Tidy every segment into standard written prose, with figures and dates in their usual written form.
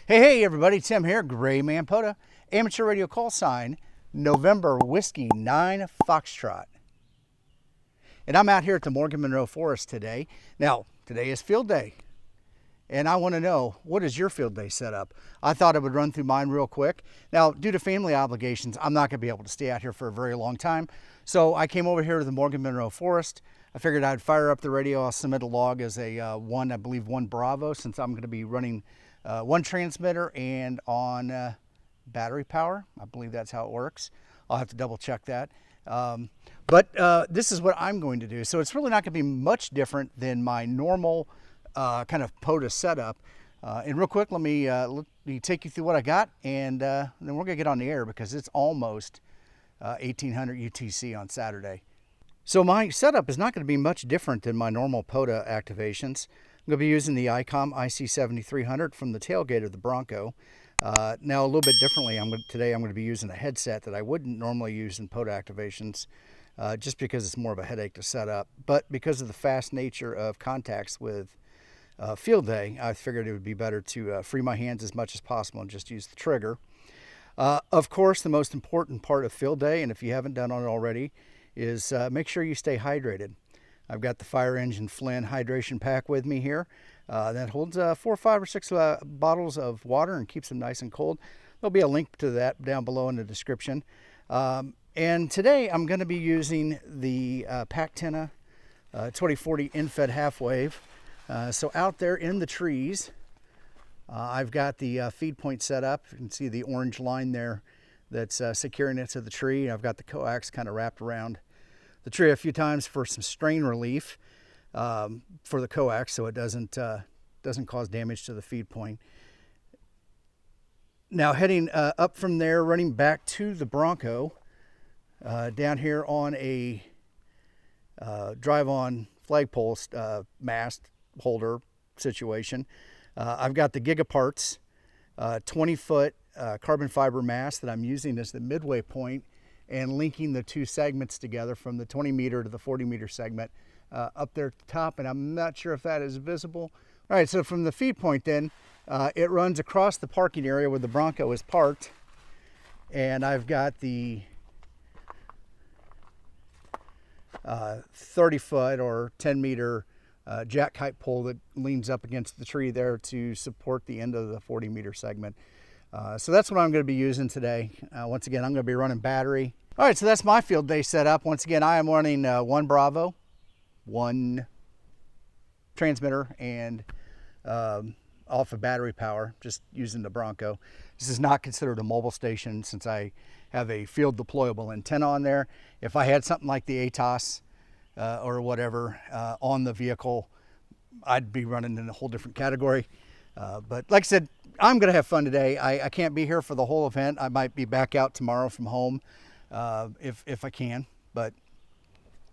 Hey everybody, Tim here, GraymanPOTA, amateur radio call sign, November Whiskey 9 Foxtrot. And I'm out here at the Morgan Monroe Forest today. Now, today is field day. And I want to know, what is your field day set up? I thought I would run through mine real quick. Now, due to family obligations, I'm not going to be able to stay out here for a very long time. So I came over here to the Morgan Monroe Forest. I figured I'd fire up the radio. I'll submit a log as a one Bravo, since I'm going to be running one transmitter and on battery power. I believe that's how it works. I'll have to double check that. But this is what I'm going to do. So it's really not going to be much different than my normal kind of POTA setup. And real quick, let me take you through what I got, and then we're going to get on the air because it's almost 1800 UTC on Saturday. So my setup is not going to be much different than my normal POTA activations. I'm going to be using the ICOM IC7300 from the tailgate of the Bronco. Now a little bit differently, today I'm going to be using a headset that I wouldn't normally use in POTA activations, just because it's more of a headache to set up. But because of the fast nature of contacts with field day, I figured it would be better to free my hands as much as possible and just use the trigger. Of course, the most important part of field day, and if you haven't done it already, is make sure you stay hydrated. I've got the Fire Engine Flynn hydration pack with me here. That holds 4, 5, or 6 bottles of water and keeps them nice and cold. There'll be a link to that down below in the description. And today I'm going to be using the Pactena 2040 infed half wave. So out there in the trees, I've got the feed point set up. You can see the orange line there that's securing it to the tree. I've got the coax kind of wrapped around the tree a few times for some strain relief for the coax, so it doesn't cause damage to the feed point. Now heading up from there, running back to the Bronco, down here on a drive-on flagpole mast holder situation. I've got the Gigaparts 20-foot carbon fiber mast that I'm using as the midway point and linking the two segments together from the 20 meter to the 40 meter segment up there at the top, and I'm not sure if that is visible. All right, so from the feed point then, it runs across the parking area where the Bronco is parked, and I've got the 30-foot or 10 meter jack kite pole that leans up against the tree there to support the end of the 40 meter segment. So that's what I'm going to be using today. Once again, I'm going to be running battery. All right, so that's my field day setup. Once again, I am running one Bravo, one transmitter, and off of battery power, just using the Bronco. This is not considered a mobile station since I have a field deployable antenna on there. If I had something like the ATOS or whatever on the vehicle, I'd be running in a whole different category. But like I said, I'm going to have fun today. I can't be here for the whole event. I might be back out tomorrow from home if I can. But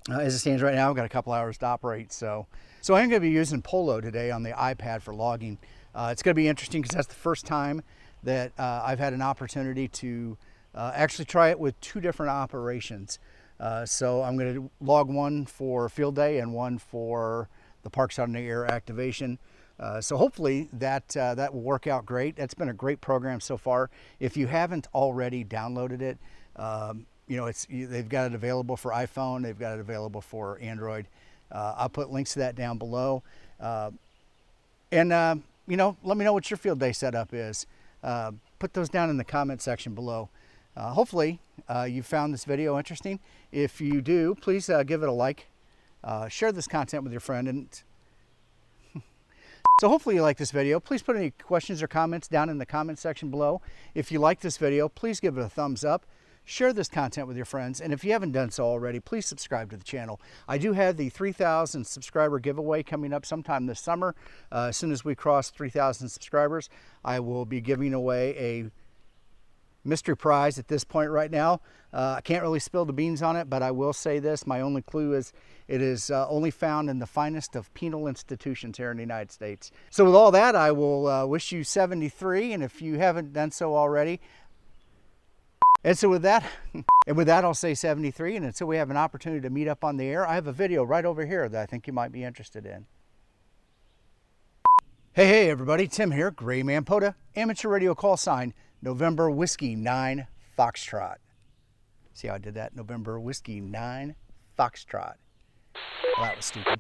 as it stands right now, I've got a couple hours to operate. So I'm going to be using Polo today on the iPad for logging. It's going to be interesting because that's the first time that I've had an opportunity to actually try it with two different operations. So I'm going to log one for field day and one for the Parks on the Air activation. So hopefully that will work out great. That's been a great program so far. If you haven't already downloaded it, you know, they've got it available for iPhone. They've got it available for Android. I'll put links to that down below. And you know, let me know what your field day setup is. Put those down in the comment section below. Hopefully you found this video interesting. If you do, please give it a like. Share this content with your friend. And so hopefully you like this video. Please put any questions or comments down in the comment section below. If you like this video, please give it a thumbs up. Share this content with your friends. And if you haven't done so already, please subscribe to the channel. I do have the 3,000 subscriber giveaway coming up sometime this summer. As soon as we cross 3,000 subscribers, I will be giving away a mystery prize at this point right now. I can't really spill the beans on it, but I will say this. My only clue is it is only found in the finest of penal institutions here in the United States. So with all that, I will wish you 73, and if you haven't done so already, and so with that, I'll say 73, and until we have an opportunity to meet up on the air, I have a video right over here that I think you might be interested in. Hey everybody, Tim here, GraymanPOTA, amateur radio call sign, November Whiskey 9 Foxtrot. See how I did that? November Whiskey 9 Foxtrot. Well, that was stupid.